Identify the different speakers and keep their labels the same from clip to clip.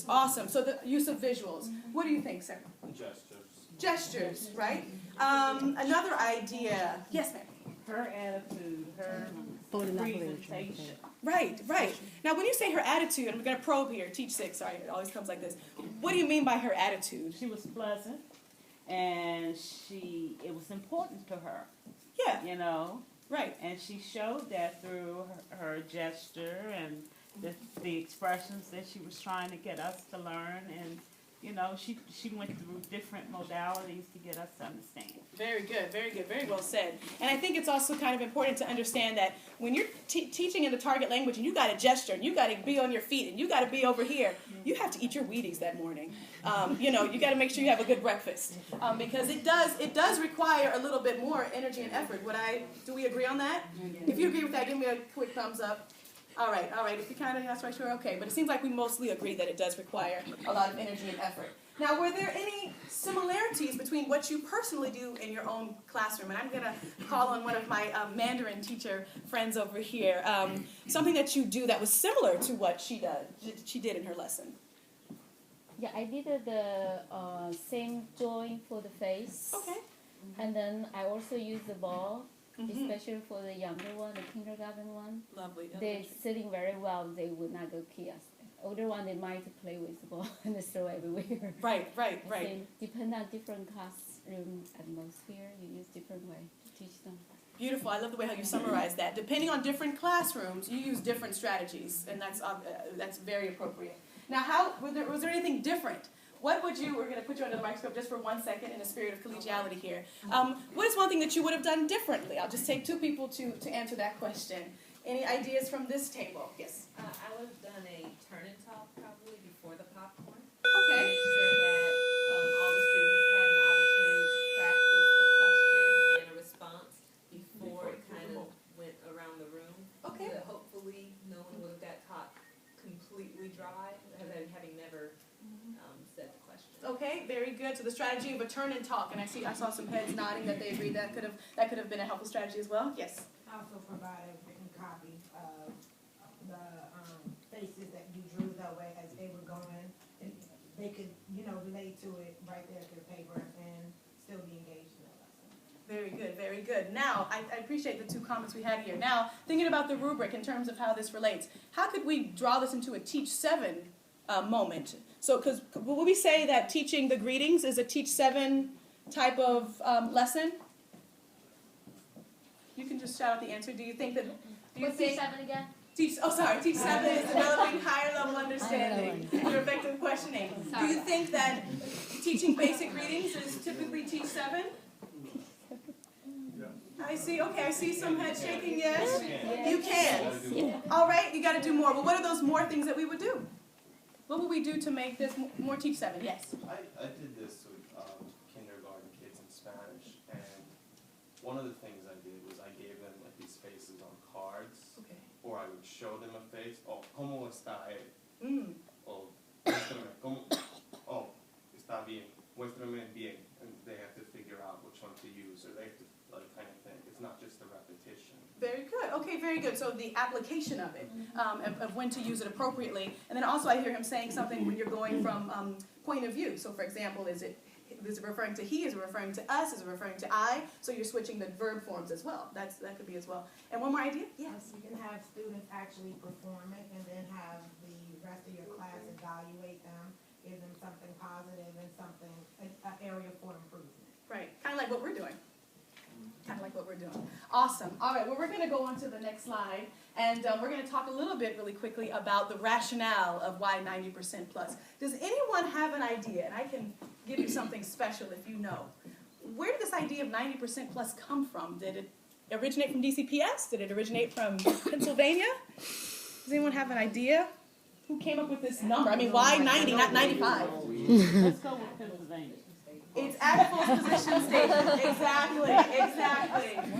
Speaker 1: Awesome. So the use of visuals. What do you think, Sarah? Gestures, right? Another idea. Yes, ma'am.
Speaker 2: Her attitude, her presentation.
Speaker 1: Right. Now, when you say her attitude, and we're going to probe here, teach 6, sorry, it always comes like this. What do you mean by her attitude?
Speaker 2: She was pleasant, and it was important to her.
Speaker 1: Yeah.
Speaker 2: You know?
Speaker 1: Right.
Speaker 2: And she showed that through her gesture and the expressions that she was trying to get us to learn. And, you know, she went through different modalities to get us to understand.
Speaker 1: Very good, very well said. And I think it's also kind of important to understand that when you're teaching in the target language and you got to gesture and you got to be on your feet and you got to be over here, you have to eat your Wheaties that morning. You know, you got to make sure you have a good breakfast because it does require a little bit more energy and effort. Do we agree on that? If you agree with that, give me a quick thumbs up. All right. If you kind of, that's right, sure, okay. But it seems like we mostly agree that it does require a lot of energy and effort. Now, were there any similarities between what you personally do in your own classroom? And I'm going to call on one of my Mandarin teacher friends over here. Something that you do that was similar to what she did in her lesson.
Speaker 3: Yeah, I did the same drawing for the face.
Speaker 1: Okay.
Speaker 3: And then I also used the ball. Especially for the younger one, the kindergarten one.
Speaker 1: Lovely.
Speaker 3: They're sitting very well. They would not go kiosk. Older one, they might play with the ball and throw everywhere.
Speaker 1: Right.
Speaker 3: So depend on different classroom atmosphere, you use different way to teach them.
Speaker 1: Beautiful. I love the way how you summarize that. Depending on different classrooms, you use different strategies, and that's very appropriate. Now, was there anything different? We're going to put you under the microscope just for 1 second in the spirit of collegiality here. What is one thing that you would have done differently? I'll just take 2 people to answer that question. Any ideas from this table? Yes.
Speaker 4: I would have done a turn and talk probably before the popcorn.
Speaker 1: Okay.
Speaker 4: Make sure that all the students had an opportunity to practice the question and a response before it kind of went around the room.
Speaker 1: Okay.
Speaker 4: So hopefully no one would have got caught completely dry, having never said the question.
Speaker 1: Okay, very good. So the strategy of a turn and talk, and I saw some heads nodding that they agree that could have been a helpful strategy as well. Yes.
Speaker 5: Also provide a written copy of the faces that you drew that way as they were going, and they could, relate to it right there to the paper and still be engaged in the lesson.
Speaker 1: Very good. Now, I appreciate the 2 comments we had here. Now, thinking about the rubric in terms of how this relates, how could we draw this into a Teach 7 moment? So, because will we say that teaching the greetings is a Teach 7 type of lesson? You can just shout out the answer. Do you think that?
Speaker 3: What's Teach 7 again?
Speaker 1: Teach 7 is developing higher level understanding through effective questioning. Do you think that teaching basic greetings is typically Teach 7? I see some heads shaking yes. You can. All right, you got to do more. But what are those more things that we would do? What would we do to make this more Teach 7? Yes.
Speaker 6: I did this with kindergarten kids in Spanish, and one of the things I did was I gave them like these faces on cards,
Speaker 1: Okay.
Speaker 6: or I would show them a face. Oh, ¿cómo está él? Oh, está bien. Muéstrame bien. And they have to figure out which one to use, or they have to kind of think. It's not just a repetition.
Speaker 1: Very good. Okay, very good. So the application of it, of when to use it appropriately. And then also I hear him saying something when you're going from point of view. So for example, is it referring to he? Is it referring to us? Is it referring to I? So you're switching the verb forms as well. That could be as well. And one more idea? Yes.
Speaker 5: You can have students actually perform it and then have the rest of your class evaluate them, give them something positive and something, an area for improvement.
Speaker 1: Right. Kind of like what we're doing. Awesome. All right, well, we're going to go on to the next slide, and we're going to talk a little bit really quickly about the rationale of why 90% plus. Does anyone have an idea, and I can give you something special if you know, where did this idea of 90% plus come from? Did it originate from DCPS? Did it originate from Pennsylvania? Does anyone have an idea? Who came up with this number? I mean, why 90, not 95?
Speaker 2: Let's go with Pennsylvania.
Speaker 1: It's Apple's position statement. Exactly.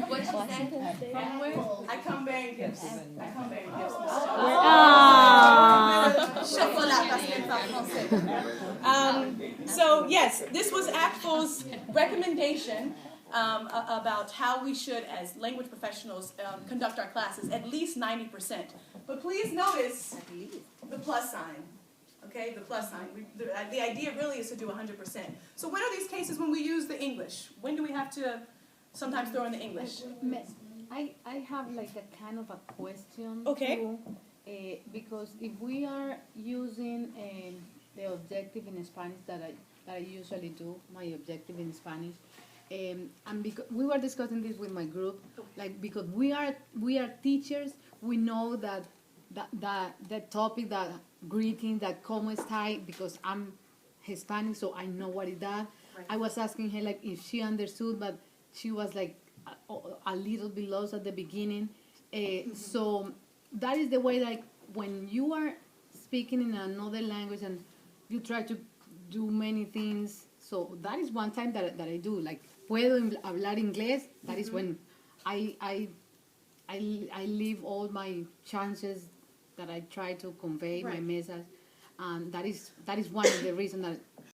Speaker 4: What you said?
Speaker 1: From where? I come bearing gifts. So yes, this was Apple's recommendation about how we should, as language professionals, conduct our classes, at least 90%. But please notice the plus sign. Okay, the plus sign. The idea really is to do 100%. So when are these cases when we use the English? When do we have to sometimes throw in the English?
Speaker 7: I have like a kind of a question.
Speaker 1: Okay.
Speaker 7: Too, because if we are using the objective in Spanish that I usually do, my objective in Spanish, and because we were discussing this with my group, like because we are teachers, we know that the topic, that greeting, that como está, because I'm Hispanic, so I know what is that.
Speaker 1: Right.
Speaker 7: I was asking her like if she understood, but she was like a little bit lost at the beginning. So that is the way, like when you are speaking in another language and you try to do many things. So that is one time that I do. Like puedo hablar inglés. That is when I leave all my chances that I try to convey my
Speaker 1: Right.
Speaker 7: message. And that is one of the reasons that